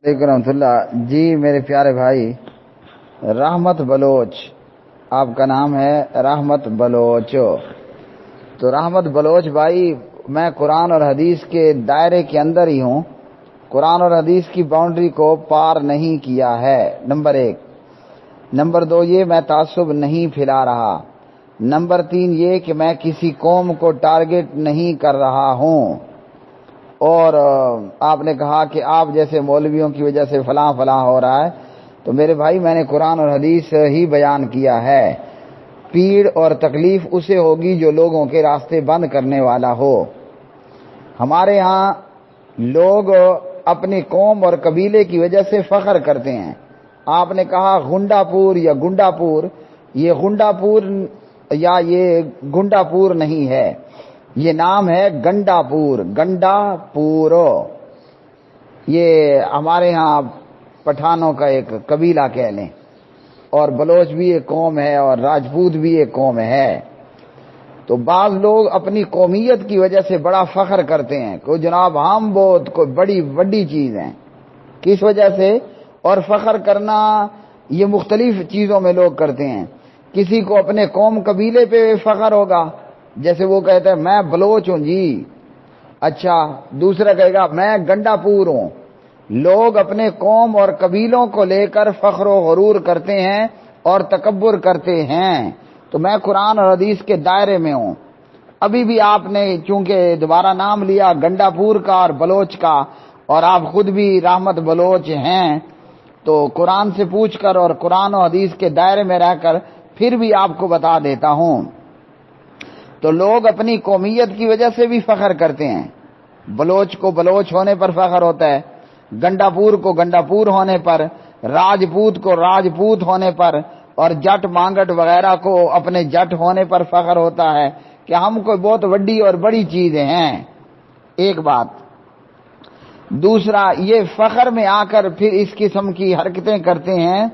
وعلیکم رحمۃ اللہ۔ جی میرے پیارے بھائی، رحمت بلوچ آپ کا نام ہے، رحمت بلوچ۔ تو رحمت بلوچ بھائی، میں قرآن اور حدیث کے دائرے کے اندر ہی ہوں، قرآن اور حدیث کی باؤنڈری کو پار نہیں کیا ہے، نمبر 1۔ نمبر 2 یہ میں تعصب نہیں پھیلا رہا۔ نمبر 3 یہ کہ میں کسی قوم کو ٹارگٹ نہیں کر رہا ہوں۔ اور آپ نے کہا کہ آپ جیسے مولویوں کی وجہ سے فلاں فلاں ہو رہا ہے، تو میرے بھائی میں نے قرآن اور حدیث ہی بیان کیا ہے۔ پیڑ اور تکلیف اسے ہوگی جو لوگوں کے راستے بند کرنے والا ہو۔ ہمارے ہاں لوگ اپنی قوم اور قبیلے کی وجہ سے فخر کرتے ہیں۔ آپ نے کہا غنڈا پور یا گنڈا پور، یہ غنڈا پور یا یہ گنڈا پور نہیں ہے، یہ نام ہے گنڈا پور، گنڈا پور۔ یہ ہمارے ہاں پٹھانوں کا ایک قبیلہ کہہ لیں، اور بلوچ بھی ایک قوم ہے اور راجپوت بھی ایک قوم ہے۔ تو بعض لوگ اپنی قومیت کی وجہ سے بڑا فخر کرتے ہیں کہ جناب ہم بہت کوئی بڑی چیز ہیں، کس وجہ سے؟ اور فخر کرنا یہ مختلف چیزوں میں لوگ کرتے ہیں۔ کسی کو اپنے قوم قبیلے پہ فخر ہوگا، جیسے وہ کہتا ہے میں بلوچ ہوں جی، اچھا دوسرا کہے گا میں گنڈا پور ہوں۔ لوگ اپنے قوم اور قبیلوں کو لے کر فخر و غرور کرتے ہیں اور تکبر کرتے ہیں۔ تو میں قرآن اور حدیث کے دائرے میں ہوں۔ ابھی بھی آپ نے چونکہ دوبارہ نام لیا گنڈا پور کا اور بلوچ کا، اور آپ خود بھی رحمت بلوچ ہیں، تو قرآن سے پوچھ کر اور قرآن و حدیث کے دائرے میں رہ کر پھر بھی آپ کو بتا دیتا ہوں۔ تو لوگ اپنی قومیت کی وجہ سے بھی فخر کرتے ہیں۔ بلوچ کو بلوچ ہونے پر فخر ہوتا ہے، گنڈا پور کو گنڈا پور ہونے پر، راجپوت کو راجپوت ہونے پر، اور جٹ مانگٹ وغیرہ کو اپنے جٹ ہونے پر فخر ہوتا ہے کہ ہم کوئی بہت بڑی چیزیں ہیں۔ ایک بات۔ دوسرا، یہ فخر میں آ کر پھر اس قسم کی حرکتیں کرتے ہیں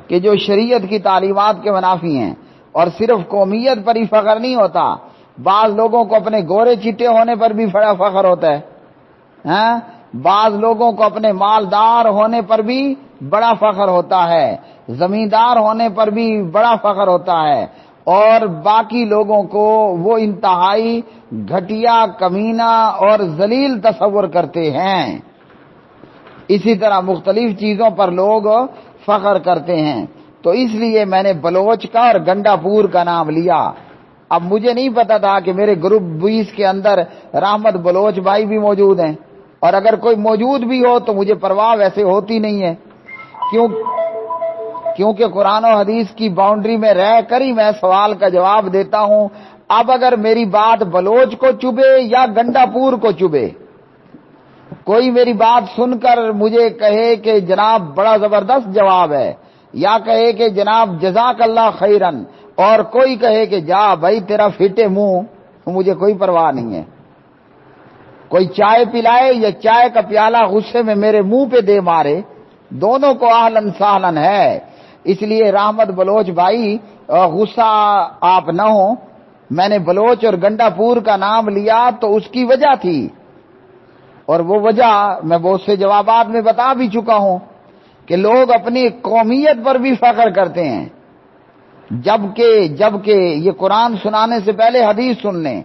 کہ جو شریعت کی تعلیمات کے منافی ہیں۔ اور صرف قومیت پر ہی فخر نہیں ہوتا، بعض لوگوں کو اپنے گورے چٹے ہونے پر بھی بڑا فخر ہوتا ہے، بعض لوگوں کو اپنے مالدار ہونے پر بھی بڑا فخر ہوتا ہے، زمیندار ہونے پر بھی بڑا فخر ہوتا ہے، اور باقی لوگوں کو وہ انتہائی گھٹیا، کمینہ اور ذلیل تصور کرتے ہیں۔ اسی طرح مختلف چیزوں پر لوگ فخر کرتے ہیں۔ تو اس لیے میں نے بلوچ کا اور گنڈا پور کا نام لیا۔ اب مجھے نہیں پتا تھا کہ میرے گروپ 20 کے اندر رحمت بلوچ بھائی بھی موجود ہیں، اور اگر کوئی موجود بھی ہو تو مجھے پرواہ ویسے ہوتی نہیں ہے، کیونکہ قرآن و حدیث کی باؤنڈری میں رہ کر ہی میں سوال کا جواب دیتا ہوں۔ اب اگر میری بات بلوچ کو چبھے یا گنڈا پور کو چبھے، کوئی میری بات سن کر مجھے کہے کہ جناب بڑا زبردست جواب ہے، یا کہے کہ جناب جزاک اللہ خیرن، اور کوئی کہے کہ جا بھائی تیرا پھٹے منہ، مجھے کوئی پرواہ نہیں ہے۔ کوئی چائے پلائے یا چائے کا پیالہ غصے میں میرے منہ پہ دے مارے، دونوں کو اہلن سہلن ہے۔ اس لیے رحمت بلوچ بھائی غصہ آپ نہ ہوں، میں نے بلوچ اور گنڈا پور کا نام لیا تو اس کی وجہ تھی، اور وہ وجہ میں بہت سے جوابات میں بتا بھی چکا ہوں کہ لوگ اپنی قومیت پر بھی فخر کرتے ہیں، جبکہ یہ قرآن سنانے سے پہلے حدیث سن لیں۔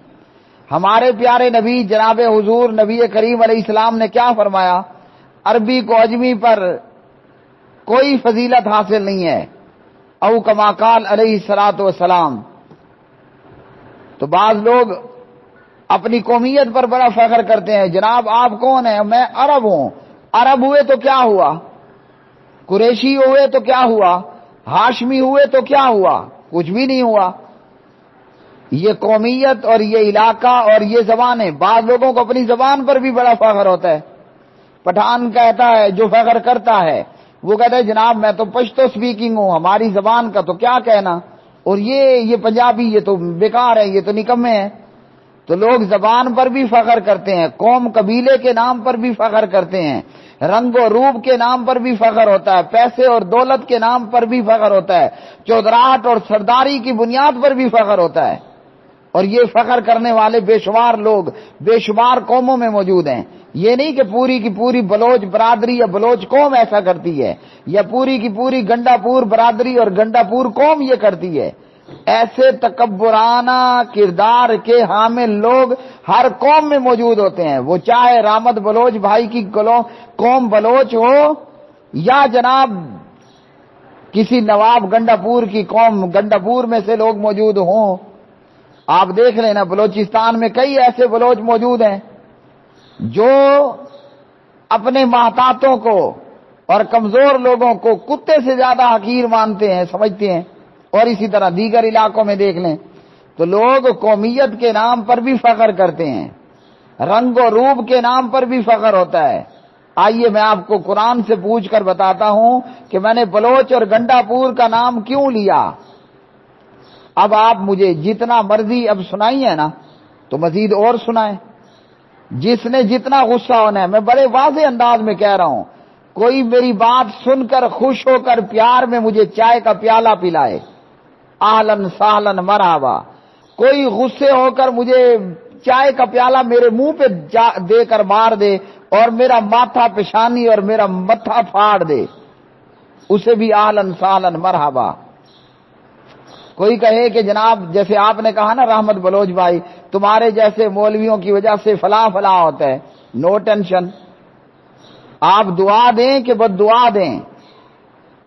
ہمارے پیارے نبی جناب حضور نبی کریم علیہ السلام نے کیا فرمایا؟ عربی کو اجمی پر کوئی فضیلت حاصل نہیں ہے، او کما قال علیہ الصلوۃ والسلام۔ تو بعض لوگ اپنی قومیت پر بڑا فخر کرتے ہیں، جناب آپ کون ہیں؟ میں عرب ہوں۔ عرب ہوئے تو کیا ہوا؟ قریشی ہوئے تو کیا ہوا؟ ہاشمی ہوئے تو کیا ہوا؟ کچھ بھی نہیں ہوا۔ یہ قومیت اور یہ علاقہ اور یہ زبانیں، بعض لوگوں کو اپنی زبان پر بھی بڑا فخر ہوتا ہے۔ پٹھان کہتا ہے، جو فخر کرتا ہے وہ کہتا ہے جناب میں تو پشتو سپیکنگ ہوں، ہماری زبان کا تو کیا کہنا، اور یہ پنجابی یہ تو بیکار ہے، یہ تو نکمے ہیں۔ تو لوگ زبان پر بھی فخر کرتے ہیں، قوم قبیلے کے نام پر بھی فخر کرتے ہیں، رنگ و روپ کے نام پر بھی فخر ہوتا ہے، پیسے اور دولت کے نام پر بھی فخر ہوتا ہے، چودراہٹ اور سرداری کی بنیاد پر بھی فخر ہوتا ہے۔ اور یہ فخر کرنے والے بے شمار لوگ بے شمار قوموں میں موجود ہیں. یہ نہیں کہ پوری کی پوری بلوچ برادری یا بلوچ قوم ایسا کرتی ہے، یا پوری کی پوری گنڈا پور برادری اور گنڈا پور قوم یہ کرتی ہے. ایسے تکبرانہ کردار کے حامل لوگ ہر قوم میں موجود ہوتے ہیں، وہ چاہے رحمت بلوچ بھائی کی قوم بلوچ ہو یا جناب کسی نواب گنڈا پور کی قوم گنڈا پور میں سے لوگ موجود ہوں. آپ دیکھ لینا بلوچستان میں کئی ایسے بلوچ موجود ہیں جو اپنے محتاطوں کو اور کمزور لوگوں کو کتے سے زیادہ حقیر مانتے ہیں، سمجھتے ہیں. اور اسی طرح دیگر علاقوں میں دیکھ لیں تو لوگ قومیت کے نام پر بھی فخر کرتے ہیں، رنگ و روپ کے نام پر بھی فخر ہوتا ہے. آئیے میں آپ کو قرآن سے پوچھ کر بتاتا ہوں کہ میں نے بلوچ اور گنڈا پور کا نام کیوں لیا. اب آپ مجھے جتنا مرضی اب سنائی ہے نا تو مزید اور سنائیں، جس نے جتنا غصہ ہونا ہے. میں بڑے واضح انداز میں کہہ رہا ہوں، کوئی میری بات سن کر خوش ہو کر پیار میں مجھے چائے کا پیالہ پلائے، اہلن سہلن مرحبا. کوئی غصے ہو کر مجھے چائے کا پیالہ میرے منہ پہ دے کر مار دے اور میرا ماتھا پیشانی اور میرا متھا پھاڑ دے، اسے بھی اہلن سہلن مرحبا. کوئی کہے کہ جناب جیسے آپ نے کہا نا رحمت بلوچ بھائی تمہارے جیسے مولویوں کی وجہ سے فلاں فلاں ہوتا ہے، نو ٹینشن. آپ دعا دیں کہ بد دعا دیں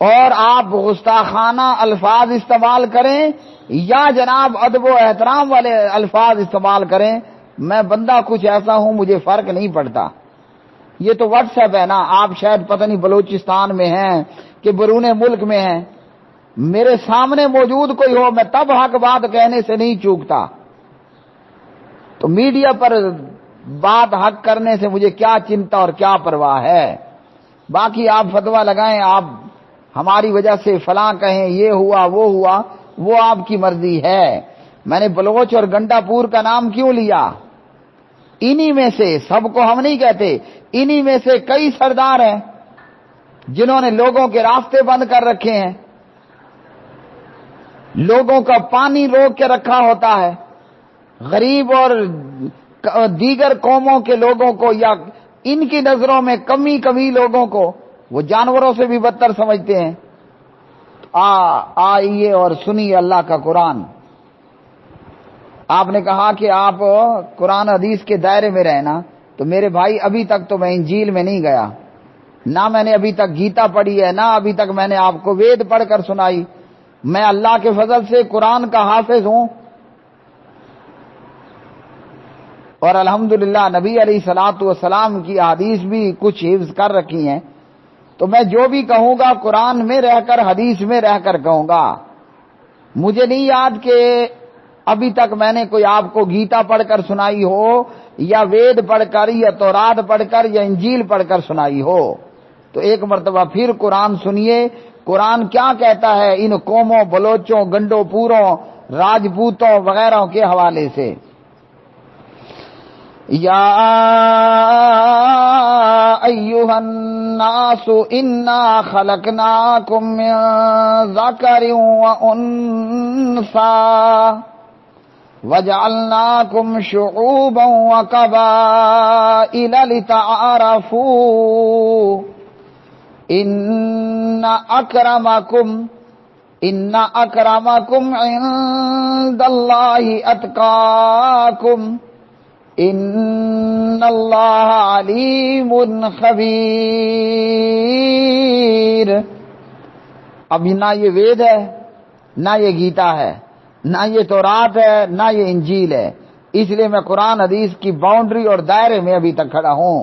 اور آپ گستاخانہ الفاظ استعمال کریں یا جناب ادب و احترام والے الفاظ استعمال کریں، میں بندہ کچھ ایسا ہوں مجھے فرق نہیں پڑتا. یہ تو واٹس ایپ ہے نا، آپ شاید پتہ نہیں بلوچستان میں ہیں کہ بیرون ملک میں ہیں، میرے سامنے موجود کوئی ہو میں تب حق بات کہنے سے نہیں چوکتا. تو میڈیا پر بات حق کرنے سے مجھے کیا چنتا اور کیا پرواہ ہے. باقی آپ فتویٰ لگائیں، آپ ہماری وجہ سے فلاں کہیں، یہ ہوا وہ آپ کی مرضی ہے. میں نے بلوچ اور گنڈا پور کا نام کیوں لیا؟ انہی میں سے، سب کو ہم نہیں کہتے، انہی میں سے کئی سردار ہیں جنہوں نے لوگوں کے راستے بند کر رکھے ہیں، لوگوں کا پانی روک کے رکھا ہوتا ہے. غریب اور دیگر قوموں کے لوگوں کو یا ان کی نظروں میں کمی لوگوں کو وہ جانوروں سے بھی بدتر سمجھتے ہیں. آئیے اور سنیے اللہ کا قرآن. آپ نے کہا کہ آپ قرآن حدیث کے دائرے میں رہنا، تو میرے بھائی ابھی تک تو میں انجیل میں نہیں گیا، نہ میں نے ابھی تک گیتا پڑھی ہے، نہ ابھی تک میں نے آپ کو وید پڑھ کر سنائی. میں اللہ کے فضل سے قرآن کا حافظ ہوں اور الحمدللہ نبی علیہ الصلوۃ والسلام کی احادیث بھی کچھ حفظ کر رکھی ہیں. تو میں جو بھی کہوں گا قرآن میں رہ کر حدیث میں رہ کر کہوں گا. مجھے نہیں یاد کہ ابھی تک میں نے کوئی آپ کو گیتا پڑھ کر سنائی ہو یا وید پڑھ کر یا تورات پڑھ کر یا انجیل پڑھ کر سنائی ہو. تو ایک مرتبہ پھر قرآن سنیے، قرآن کیا کہتا ہے ان قوموں بلوچوں گنڈوں پوروں راجپوتوں وغیرہ کے حوالے سے. یا ایھا الناس انا خلقناکم من ذکر وانثی وجعلناکم شعوبا وقبائل لتعارفوا ان اکرمکم عند اللہ اتقاکم ان اللہ علیم خبیر. اب نہ یہ وید ہے، نہ یہ گیتا ہے، نہ یہ تورات ہے، نہ یہ انجیل ہے. اس لیے میں قرآن حدیث کی باؤنڈری اور دائرے میں ابھی تک کھڑا ہوں.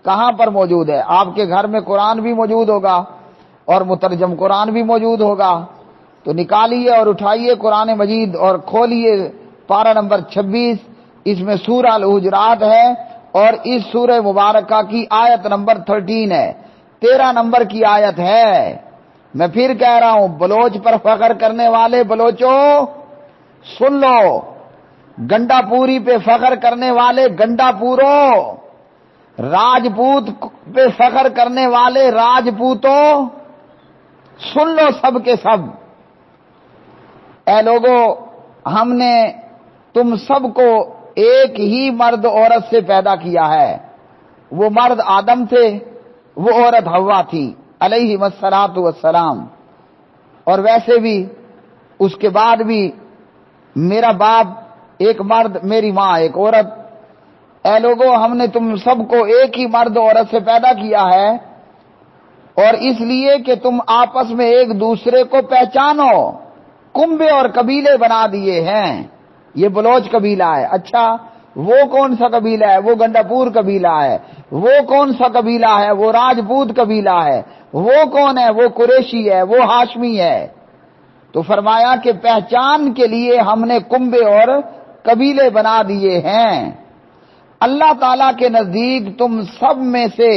کہاں پر موجود ہے؟ آپ کے گھر میں قرآن بھی موجود ہوگا اور مترجم قرآن بھی موجود ہوگا. تو نکالیے اور اٹھائیے قرآن مجید اور کھولیے پارہ نمبر 26. اس میں سورہ الحجرات ہے اور اس سورہ مبارکہ کی آیت نمبر 13 ہے، 13 نمبر کی آیت ہے. میں پھر کہہ رہا ہوں، بلوچ پر فخر کرنے والے بلوچوں سن لو، گنڈا پوری پہ فخر کرنے والے گنڈا پوروں، راجپوت پہ فخر کرنے والے راجپوتوں سن لو سب کے سب. اے لوگوں، ہم نے تم سب کو ایک ہی مرد عورت سے پیدا کیا ہے. وہ مرد آدم تھے, وہ عورت حوا تھی علیہم الصلاۃ والسلام. اور ویسے بھی اس کے بعد بھی میرا باپ ایک مرد, میری ماں ایک عورت. اے لوگو, ہم نے تم سب کو ایک ہی مرد عورت سے پیدا کیا ہے, اور اس لیے کہ تم آپس میں ایک دوسرے کو پہچانو. کنبے اور قبیلے بنا دیے ہیں. یہ بلوچ قبیلہ ہے. اچھا, وہ کون سا قبیلہ ہے؟ وہ گنڈاپور قبیلہ ہے. وہ کون سا قبیلہ ہے؟ وہ راجپوت قبیلہ ہے. وہ کون ہے؟ وہ قریشی ہے, وہ ہاشمی ہے. تو فرمایا کہ پہچان کے لیے ہم نے کنبے اور قبیلے بنا دیے ہیں. اللہ تعالیٰ کے نزدیک تم سب میں سے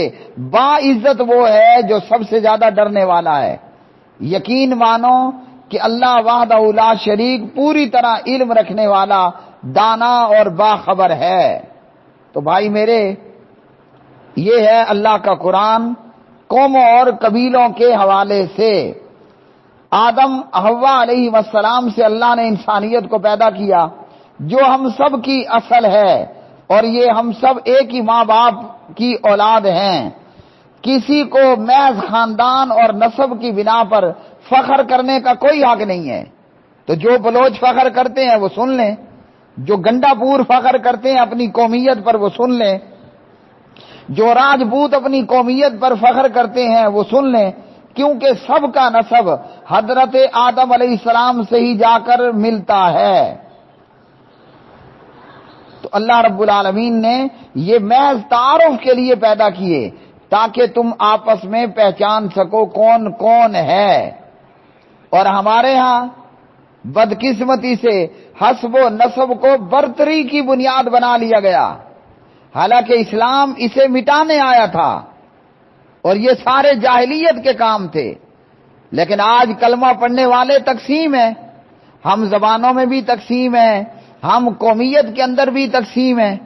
باعزت وہ ہے جو سب سے زیادہ ڈرنے والا ہے. یقین مانو کہ اللہ وحدہ لا شریک پوری طرح علم رکھنے والا, دانا اور باخبر ہے. تو بھائی میرے, یہ ہے اللہ کا قرآن قوموں اور قبیلوں کے حوالے سے. آدم حوا علیہ السلام سے اللہ نے انسانیت کو پیدا کیا, جو ہم سب کی اصل ہے, اور یہ ہم سب ایک ہی ماں باپ کی اولاد ہیں. کسی کو محض خاندان اور نسب کی بنا پر فخر کرنے کا کوئی حق نہیں ہے. تو جو بلوچ فخر کرتے ہیں وہ سن لیں, جو گنڈاپور فخر کرتے ہیں اپنی قومیت پر وہ سن لیں, جو راجپوت اپنی قومیت پر فخر کرتے ہیں وہ سن لیں, کیونکہ سب کا نسب حضرت آدم علیہ السلام سے ہی جا کر ملتا ہے. تو اللہ رب العالمین نے یہ محض تعارف کے لیے پیدا کیے تاکہ تم آپس میں پہچان سکو کون کون ہے. اور ہمارے ہاں بدقسمتی سے حسب و نسب کو برتری کی بنیاد بنا لیا گیا, حالانکہ اسلام اسے مٹانے آیا تھا, اور یہ سارے جاہلیت کے کام تھے. لیکن آج کلمہ پڑھنے والے تقسیم ہیں, ہم زبانوں میں بھی تقسیم ہیں, ہم قومیت کے اندر بھی تقسیم ہیں,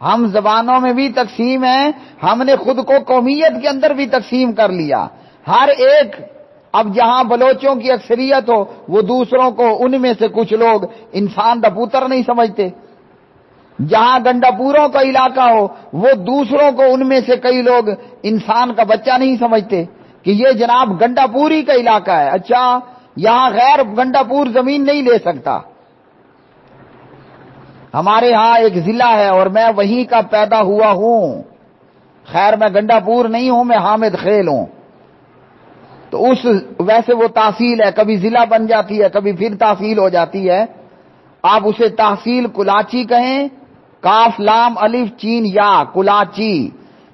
ہم زبانوں میں بھی تقسیم ہیں, ہم نے خود کو قومیت کے اندر بھی تقسیم کر لیا. ہر ایک, اب جہاں بلوچوں کی اکثریت ہو وہ دوسروں کو ان میں سے کچھ لوگ انسان دا پوتر نہیں سمجھتے, جہاں گنڈاپوروں کا علاقہ ہو وہ دوسروں کو ان میں سے کئی لوگ انسان کا بچہ نہیں سمجھتے کہ یہ جناب گنڈاپوری کا علاقہ ہے. اچھا, یہاں غیر گنڈاپور زمین نہیں لے سکتا. ہمارے ہاں ایک ضلع ہے اور میں وہیں کا پیدا ہوا ہوں. خیر میں گنڈاپور نہیں ہوں, میں حامد خیل ہوں. تو اس ویسے وہ تحصیل ہے, کبھی ضلع بن جاتی ہے, کبھی پھر تحصیل ہو جاتی ہے. آپ اسے تحصیل کلاچی کہیں, کاف لام الف چین یا کلاچی,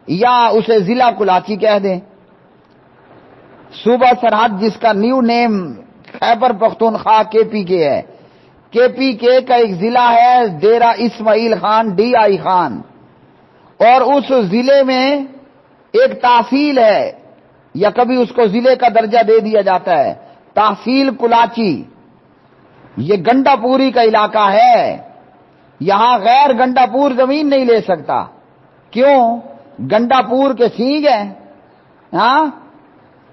یا اسے ضلع کلاچی کہہ دیں. صوبہ سرحد جس کا نیو نیم خیبر پختونخوا کے پی کے ہے, کے پی کے کا ایک ضلع ہے ڈیرہ اسماعیل خان ڈی آئی خان, اور اس ضلع میں ایک تحصیل ہے, یا کبھی اس کو ضلع کا درجہ دے دیا جاتا ہے, تحصیل کلاچی. یہ گنڈاپوری کا علاقہ ہے, یہاں غیر گنڈاپور زمین نہیں لے سکتا. کیوں؟ گنڈاپور کے سینگ ہیں, ہاں,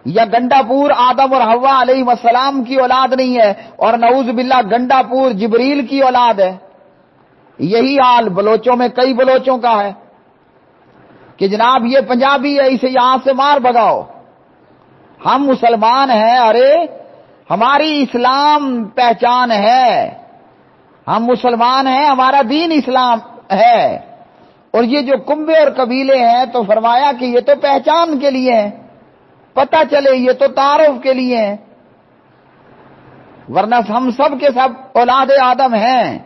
یا گنڈاپور آدم اور حوا علیہ السلام کی اولاد نہیں ہے, اور نعوذ باللہ گنڈاپور جبریل کی اولاد ہے. یہی حال بلوچوں میں کئی بلوچوں کا ہے کہ جناب یہ پنجابی ہے, اسے یہاں سے مار بھگاؤ. ہم مسلمان ہیں, ارے ہماری اسلام پہچان ہے, ہم مسلمان ہیں, ہمارا دین اسلام ہے. اور یہ جو کنبے اور قبیلے ہیں تو فرمایا کہ یہ تو پہچان کے لیے ہیں, پتہ چلے, یہ تو تعارف کے لیے ہیں, ورنہ ہم سب کے سب اولاد آدم ہیں.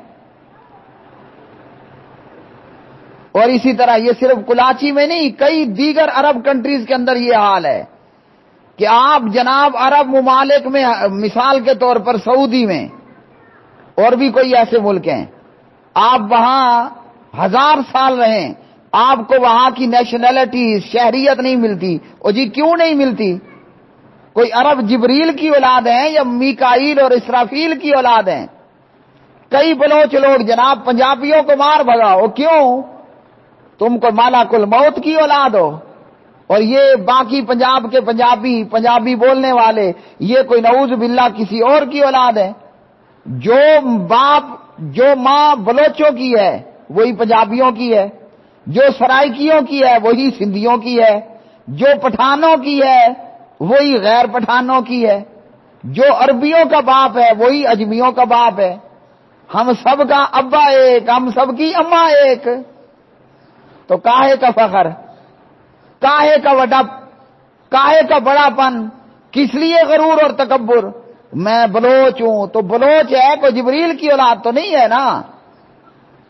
اور اسی طرح یہ صرف کلاچی میں نہیں, کئی دیگر عرب کنٹریز کے اندر یہ حال ہے کہ آپ جناب عرب ممالک میں, مثال کے طور پر سعودی میں, اور بھی کوئی ایسے ملک ہیں, آپ وہاں 1000 سال رہیں, آپ کو وہاں کی نیشنلٹی شہریت نہیں ملتی. اور جی کیوں نہیں ملتی؟ کوئی عرب جبریل کی اولاد ہیں یا میکائیل اور اسرافیل کی اولاد ہیں؟ کئی بلوچ لوگ جناب پنجابیوں کو مار بھگاؤ, کیوں؟ تم کو مالک الموت کی اولاد ہو, اور یہ باقی پنجاب کے پنجابی بولنے والے یہ کوئی نعوذ باللہ کسی اور کی اولاد ہے. جو باپ جو ماں بلوچوں کی ہے وہی پنجابیوں کی ہے، جو سرائکیوں کی ہے وہی سندھیوں کی ہے، جو پٹھانوں کی ہے وہی غیر پٹھانوں کی ہے، جو عربیوں کا باپ ہے وہی اجمیوں کا باپ ہے۔ ہم سب کا ابا ایک، ہم سب کی اماں ایک، تو کاہے کا فخر، کاہے کا وڈپ، کاہے کا بڑا پن، کس لیے غرور اور تکبر؟ میں بلوچ ہوں تو بلوچ ہے، کوئی جبریل کی اولاد تو نہیں ہے نا،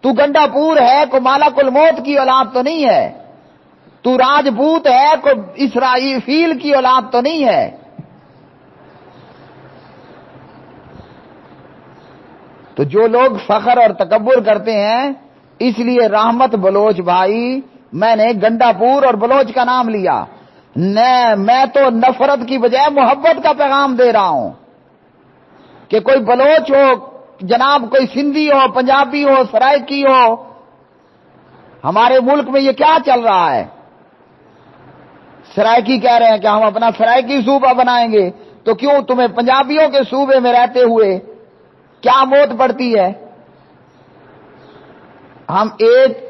تو گنڈا پور ہے، کوئی مالک الموت کی اولاد تو نہیں ہے، تو راجپوت ہے، کوئی اسرائیل کی اولاد تو نہیں ہے۔ تو جو لوگ فخر اور تکبر کرتے ہیں، اس لیے رحمت بلوچ بھائی میں نے گنڈا پور اور بلوچ کا نام لیا، میں تو نفرت کی بجائے محبت کا پیغام دے رہا ہوں کہ کوئی بلوچ ہو جناب، کوئی سندھی ہو، پنجابی ہو، سرائکی ہو، ہمارے ملک میں یہ کیا چل رہا ہے؟ سرائکی کہہ رہے ہیں کہ ہم اپنا سرائکی صوبہ بنائیں گے، تو کیوں تمہیں پنجابیوں کے صوبے میں رہتے ہوئے کیا موت پڑتی ہے؟ ہم ایک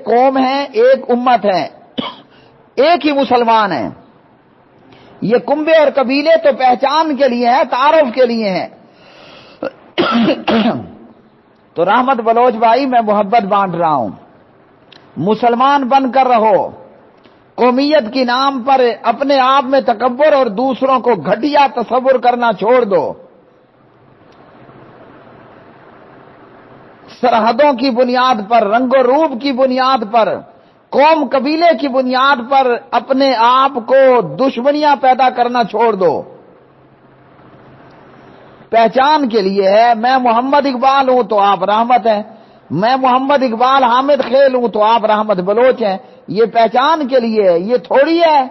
قوم ہیں، ایک امت ہیں، ایک ہی مسلمان ہیں۔ یہ کنبے اور قبیلے تو پہچان کے لیے ہیں، تعارف کے لیے ہیں۔ تو رحمت بلوچ بھائی میں محبت بانٹ رہا ہوں، مسلمان بن کر رہو، قومیت کے نام پر اپنے آپ میں تکبر اور دوسروں کو گھٹیا تصور کرنا چھوڑ دو۔ سرحدوں کی بنیاد پر، رنگ و روپ کی بنیاد پر، قوم قبیلے کی بنیاد پر اپنے آپ کو دشمنیاں پیدا کرنا چھوڑ دو۔ پہچان کے لیے ہے، میں محمد اقبال ہوں تو آپ رحمت ہیں، میں محمد اقبال حامد خیل ہوں تو آپ رحمت بلوچ ہیں، یہ پہچان کے لیے ہے، یہ تھوڑی ہے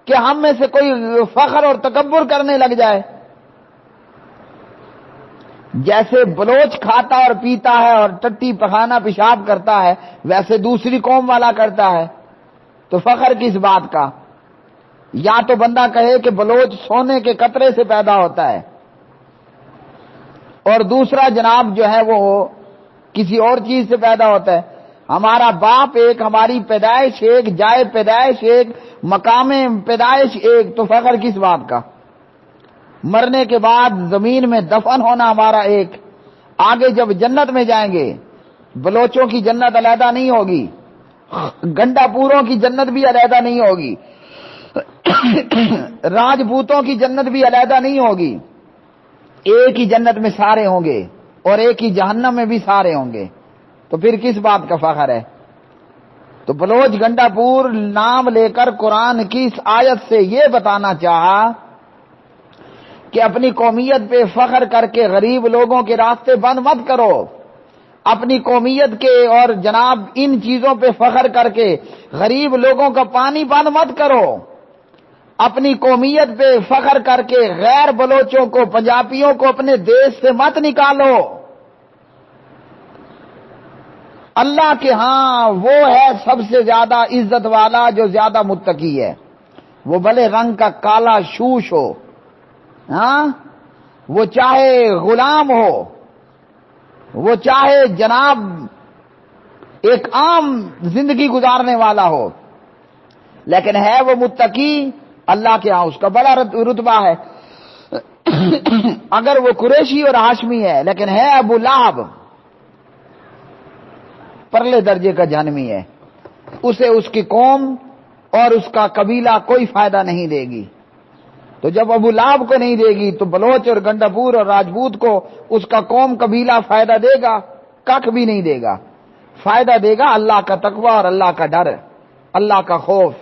کہ ہم میں سے کوئی فخر اور تکبر کرنے لگ جائے۔ جیسے بلوچ کھاتا اور پیتا ہے اور ٹٹی پخانہ پیشاب کرتا ہے، ویسے دوسری قوم والا کرتا ہے، تو فخر کس بات کا؟ یا تو بندہ کہے کہ بلوچ سونے کے قطرے سے پیدا ہوتا ہے، اور دوسرا جناب جو ہے وہ کسی اور چیز سے پیدا ہوتا ہے۔ ہمارا باپ ایک، ہماری پیدائش ایک، جائے پیدائش ایک، مقام پیدائش ایک، تو فخر کس بات کا؟ مرنے کے بعد زمین میں دفن ہونا ہمارا ایک، آگے جب جنت میں جائیں گے، بلوچوں کی جنت علیحدہ نہیں ہوگی، گنڈا پوروں کی جنت بھی علیحدہ نہیں ہوگی، راجپوتوں کی جنت بھی علیحدہ نہیں ہوگی، ایک ہی جنت میں سارے ہوں گے اور ایک ہی جہنم میں بھی سارے ہوں گے، تو پھر کس بات کا فخر ہے؟ تو بلوچ گنڈا پور نام لے کر قرآن کی اس آیت سے یہ بتانا چاہا کہ اپنی قومیت پہ فخر کر کے غریب لوگوں کے راستے بند مت کرو، اپنی قومیت کے اور جناب ان چیزوں پہ فخر کر کے غریب لوگوں کا پانی بند مت کرو، اپنی قومیت پہ فخر کر کے غیر بلوچوں کو، پنجابیوں کو اپنے دیش سے مت نکالو۔ اللہ کے ہاں وہ ہے سب سے زیادہ عزت والا جو زیادہ متقی ہے، وہ بھلے رنگ کا کالا شوش ہو، ہاں، وہ چاہے غلام ہو، وہ چاہے جناب ایک عام زندگی گزارنے والا ہو، لیکن ہے وہ متقی، اللہ کے ہاں اس کا بڑا رتبہ ہے۔ اگر وہ قریشی اور ہاشمی ہے لیکن ہے ابو لہب، پرلے درجے کا جہنمی ہے، اسے اس کی قوم اور اس کا قبیلہ کوئی فائدہ نہیں دے گی۔ تو جب ابو لہب کو نہیں دے گی تو بلوچ اور گنڈا پور اور راجپوت کو اس کا قوم قبیلہ فائدہ دے گا؟ ککھ بھی نہیں دے گا۔ فائدہ دے گا اللہ کا تقوی اور اللہ کا ڈر، اللہ کا خوف۔